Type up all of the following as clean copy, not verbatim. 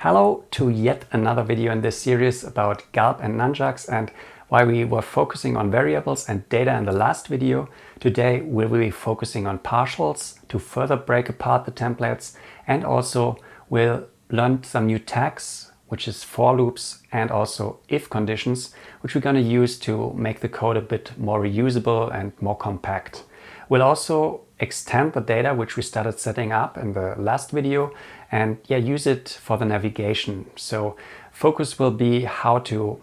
Hello to yet another video in this series about Gulp and Nunjucks and why we were focusing on variables and data in the last video. Today we'll be focusing on partials to further break apart the templates, and also we'll learn some new tags, which is for loops, and also if conditions, which we're going to use to make the code a bit more reusable and more compact. We'll also extend the data which we started setting up in the last video and use it for the navigation. So focus will be how to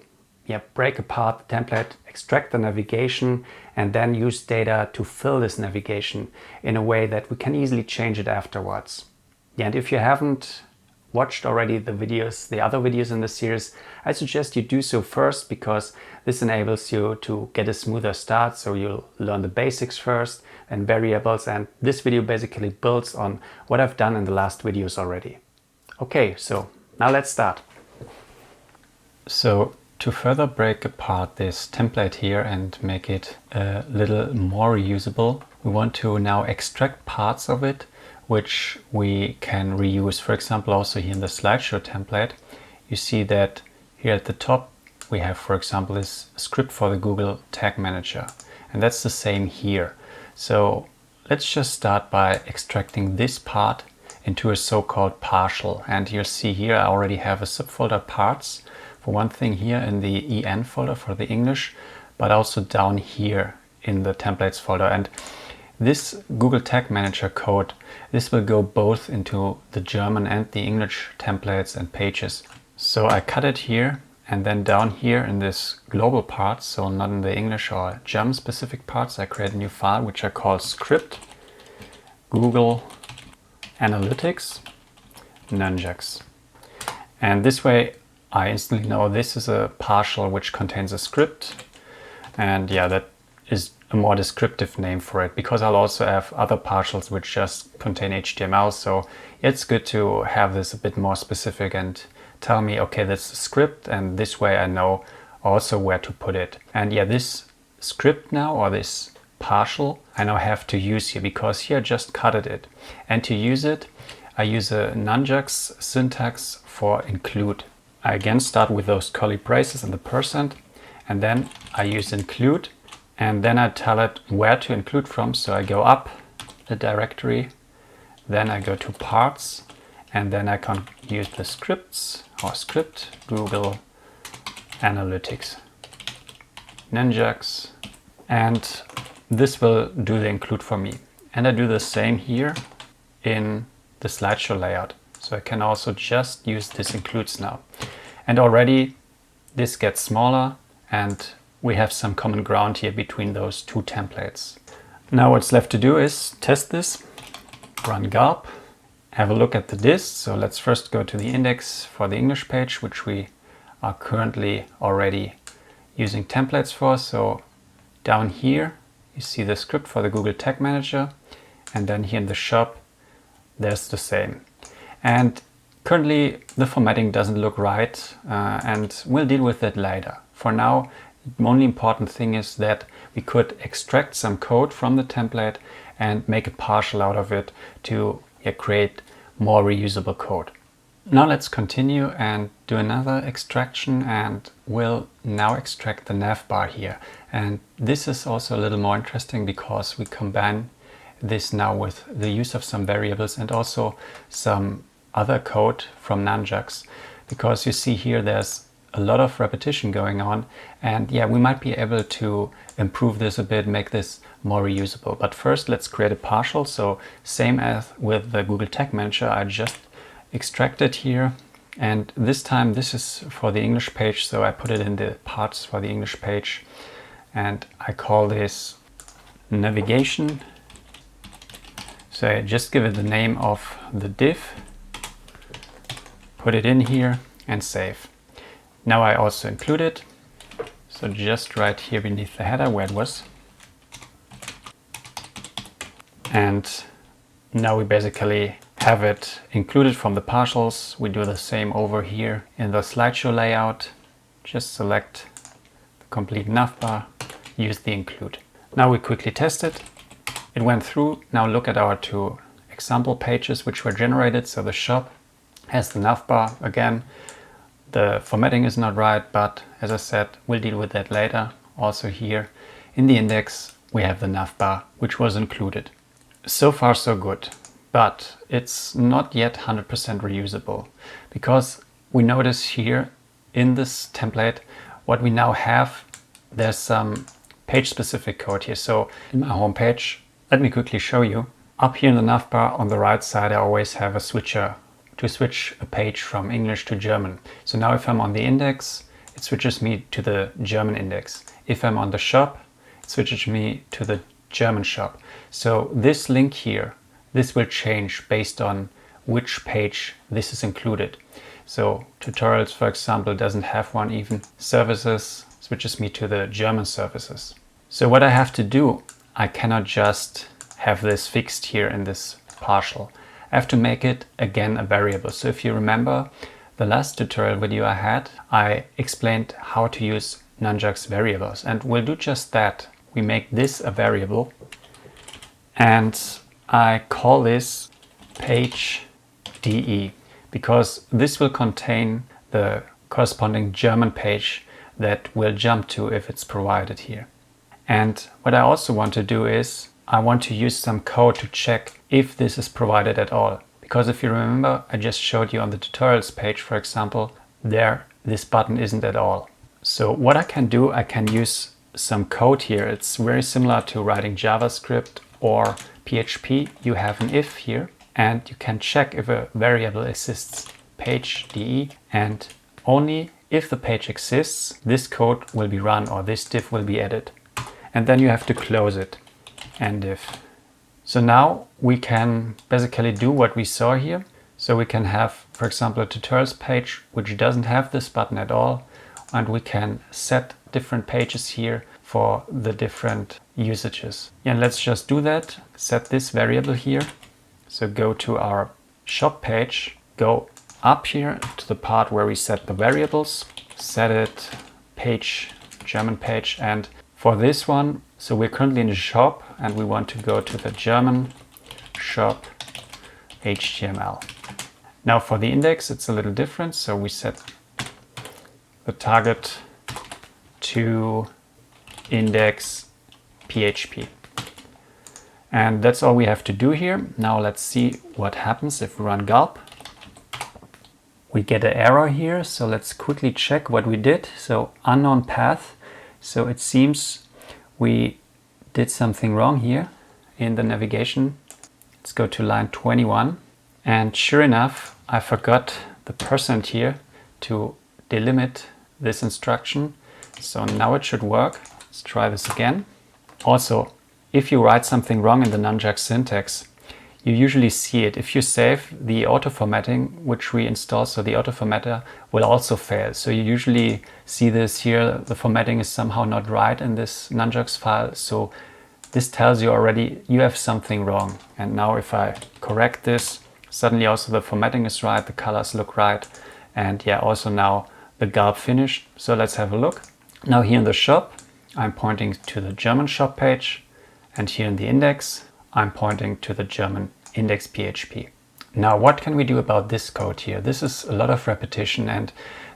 break apart the template, extract the navigation, and then use data to fill this navigation in a way that we can easily change it afterwards. And if you haven't watched already the other videos in the series, I suggest you do so first, because this enables you to get a smoother start. So you'll learn the basics first and variables, and this video basically builds on what I've done in the last videos already. Okay, so now let's start. So to further break apart this template here and make it a little more reusable, we want to now extract parts of it which we can reuse. For example, also here in the slideshow template, you see that here at the top we have, for example, this script for the Google Tag Manager, and that's the same here. So let's just start by extracting this part into a so-called partial, and you'll see here I already have a subfolder parts for one thing here in the EN folder for the English, but also down here in the templates folder. And this Google Tag Manager code, this will go both into the German and the English templates and pages. So I cut it here, and then down here in this global parts, so not in the English or German specific parts, I create a new file which I call script Google Analytics Nunjucks. And this way I instantly know this is a partial which contains a script, and that is a more descriptive name for it, because I'll also have other partials which just contain HTML. So it's good to have this a bit more specific and tell me, okay, that's a script, and this way I know also where to put it. And this script now, or this partial, I now have to use here, because here I just cutted it. And to use it, I use a Nunjucks syntax for include. I again start with those curly braces and the %, and then I use include, and then I tell it where to include from. So I go up the directory, then I go to parts, and then I can use the scripts or script Google Analytics Nunjucks, and this will do the include for me. And I do the same here in the slideshow layout. So I can also just use this includes now. And already this gets smaller, and we have some common ground here between those two templates. Now what's left to do is test this, run gulp, have a look at the dist. So let's first go to the index for the English page, which we are currently already using templates for. So down here you see the script for the Google Tag Manager, and then here in the shop there's the same. And currently the formatting doesn't look right, and we'll deal with that later. For now, the only important thing is that we could extract some code from the template and make a partial out of it to create more reusable code. Now let's continue and do another extraction, and we'll now extract the nav bar here. And this is also a little more interesting because we combine this now with the use of some variables and also some other code from Nunjucks, because you see here there's a lot of repetition going on, and we might be able to improve this a bit, make this more reusable. But first let's create a partial. So same as with the Google Tag Manager, I just extract it here, and this time this is for the English page, so I put it in the parts for the English page, and I call this navigation. So I just give it the name of the div, put it in here and save. Now I also include it, so just right here beneath the header where it was. And now we basically have it included from the partials. We do the same over here in the slideshow layout. Just select the complete navbar, use the include. Now we quickly test it. It went through. Now look at our two example pages which were generated, so the shop has the navbar again. The formatting is not right, but as I said, we'll deal with that later. Also here in the index, we have the navbar, which was included. So far so good, but it's not yet 100% reusable, because we notice here in this template, what we now have, there's some page-specific code here. So in my home page, let me quickly show you. Up here in the navbar on the right side, I always have a switcher to switch a page from English to German. So now if I'm on the index, it switches me to the German index. If I'm on the shop, it switches me to the German shop. So this link here, this will change based on which page this is included. So tutorials, for example, doesn't have one even. Services switches me to the German services. So what I have to do, I cannot just have this fixed here in this partial. I have to make it again a variable. So if you remember the last tutorial video I had, I explained how to use Nunjucks variables, and we'll do just that. We make this a variable and I call this page DE, because this will contain the corresponding German page that we'll jump to if it's provided here. And what I also want to do is I want to use some code to check if this is provided at all. Because if you remember, I just showed you on the tutorials page, for example, there this button isn't at all. So what I can do, I can use some code here. It's very similar to writing JavaScript or PHP. You have an if here and you can check if a variable exists, page DE, and only if the page exists, this code will be run or this div will be added. And then you have to close it. And if. So now we can basically do what we saw here. So we can have, for example, a tutorials page which doesn't have this button at all, and we can set different pages here for the different usages. And let's just do that. Set this variable here. So go to our shop page, go up here to the part where we set the variables, set it page, German page, and for this one, so we're currently in the shop and we want to go to the German shop HTML. Now for the index, it's a little different. So we set the target to index PHP. And that's all we have to do here. Now let's see what happens if we run Gulp. We get an error here. So let's quickly check what we did. So unknown path. So it seems we did something wrong here in the navigation. Let's go to line 21. And sure enough, I forgot the % here to delimit this instruction. So now it should work. Let's try this again. Also, if you write something wrong in the Nunjucks syntax, you usually see it. If you save the auto formatting, which we install, so the auto formatter will also fail. So you usually see this here, the formatting is somehow not right in this Nunjucks file. So this tells you already you have something wrong. And now if I correct this, suddenly also the formatting is right, the colors look right. And yeah, also now the Gulp finished. So let's have a look. Now here in the shop, I'm pointing to the German shop page. And here in the index, I'm pointing to the German index PHP. Now, what can we do about this code here? This is a lot of repetition, and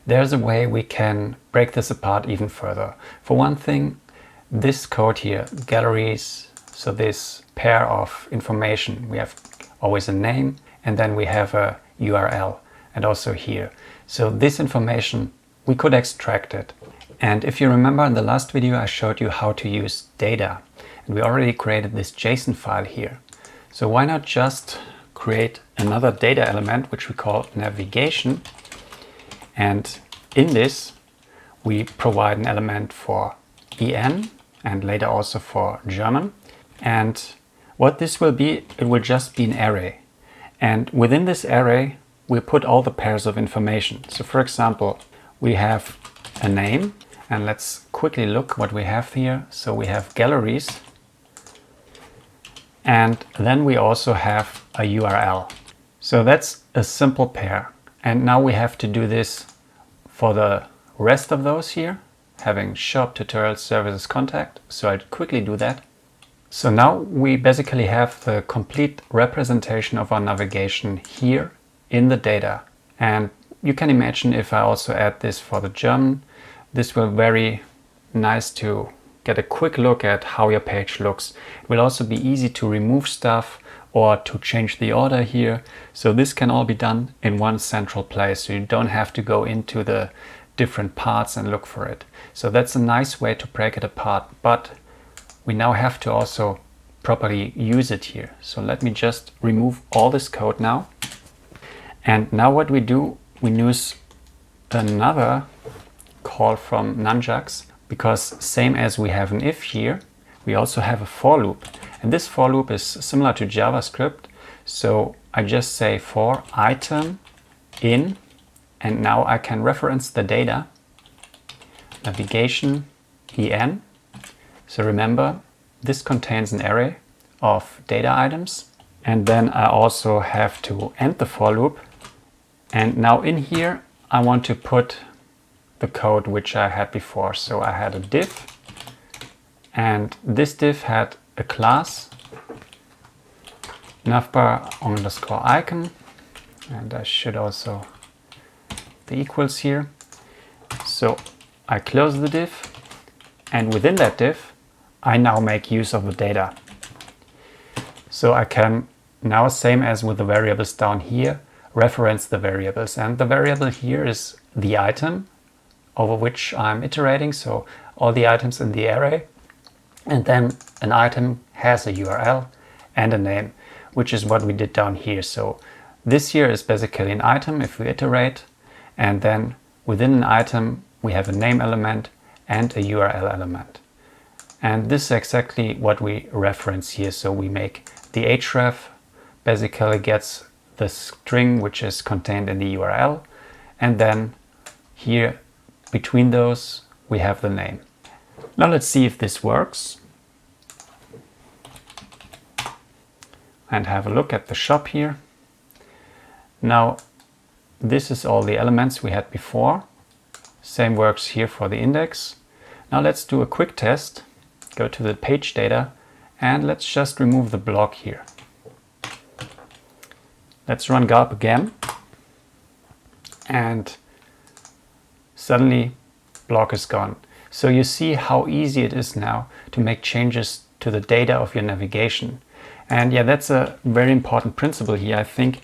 there's a way we can break this apart even further. For one thing, this code here, galleries, so this pair of information, we have always a name, and then we have a URL, and also here. So this information, we could extract it. And if you remember in the last video, I showed you how to use data. And we already created this JSON file here. So why not just create another data element, which we call navigation. And in this, we provide an element for EN and later also for German. And what this will be, it will just be an array. And within this array, we put all the pairs of information. So for example, we have a name, and let's quickly look what we have here. So we have galleries. And then we also have a URL. So that's a simple pair. And now we have to do this for the rest of those here, having shop, tutorials, services, contact. So I'll quickly do that. So now we basically have the complete representation of our navigation here in the data. And you can imagine if I also add this for the German, this will be very nice to get a quick look at how your page looks. It will also be easy to remove stuff or to change the order here. So this can all be done in one central place. So you don't have to go into the different parts and look for it. So that's a nice way to break it apart. But we now have to also properly use it here. So let me just remove all this code now. And now what we do, we use another call from Nunjucks, because same as we have an if here, we also have a for loop. And this for loop is similar to JavaScript. So I just say for item in, and now I can reference the data, navigation en. So remember, this contains an array of data items. And then I also have to end the for loop. And now in here, I want to put the code which I had before. So I had a div, and this div had a class navbar underscore icon, and I should also the equals here. So I close the div, and within that div I now make use of the data. So I can now, same as with the variables down here, reference the variables, and the variable here is the item over which I'm iterating, so all the items in the array. And then an item has a URL and a name, which is what we did down here. So this here is basically an item if we iterate, and then within an item we have a name element and a URL element. And this is exactly what we reference here. So we make the href basically gets the string which is contained in the URL, and then here between those we have the name. Now let's see if this works and have a look at the shop here. Now this is all the elements we had before. Same works here for the index. Now let's do a quick test. Go to the page data and let's just remove the block here. Let's run Gulp again, and suddenly block is gone. So you see how easy it is now to make changes to the data of your navigation. And yeah, that's a very important principle here, I think,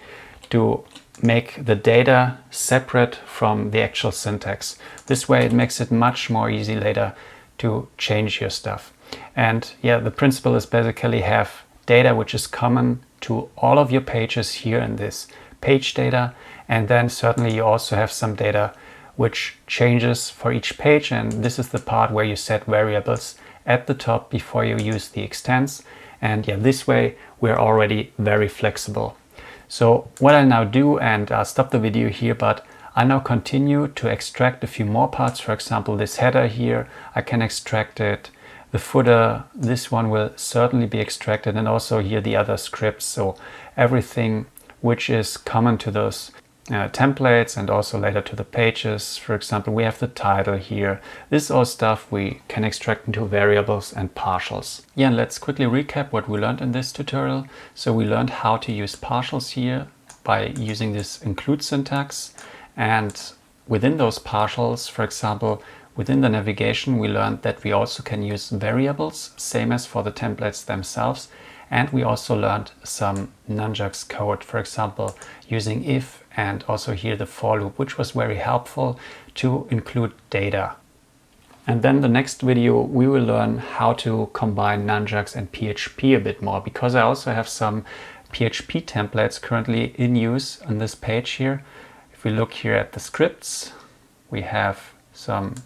to make the data separate from the actual syntax. This way it makes it much more easy later to change your stuff. And yeah, the principle is basically have data which is common to all of your pages here in this page data, and then certainly you also have some data which changes for each page, and this is the part where you set variables at the top before you use the extends. And yeah, this way we're already very flexible. So what I'll now do, and I'll stop the video here, but I'll now continue to extract a few more parts. For example, this header here, I can extract it. The footer, this one will certainly be extracted, and also here the other scripts. So everything which is common to those templates and also later to the pages. For example, we have the title here. This is all stuff we can extract into variables and partials. Yeah, and let's quickly recap what we learned in this tutorial. So we learned how to use partials here by using this include syntax. And within those partials, for example, within the navigation, we learned that we also can use variables, same as for the templates themselves. And we also learned some Nunjucks code, for example, using if and also here the for loop, which was very helpful to include data. And then the next video, we will learn how to combine Nunjucks and PHP a bit more, because I also have some PHP templates currently in use on this page here. If we look here at the scripts, we have some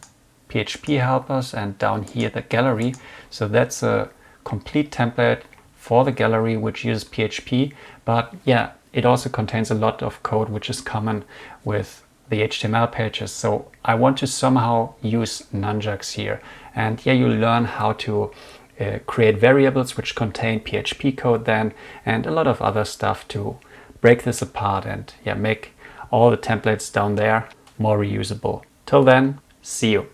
PHP helpers, and down here the gallery. So that's a complete template for the gallery which uses PHP, but yeah, it also contains a lot of code which is common with the HTML pages. So I want to somehow use Nunjucks here, and yeah, you learn how to create variables which contain PHP code then, and a lot of other stuff to break this apart and yeah, make all the templates down there more reusable. Till then, see you.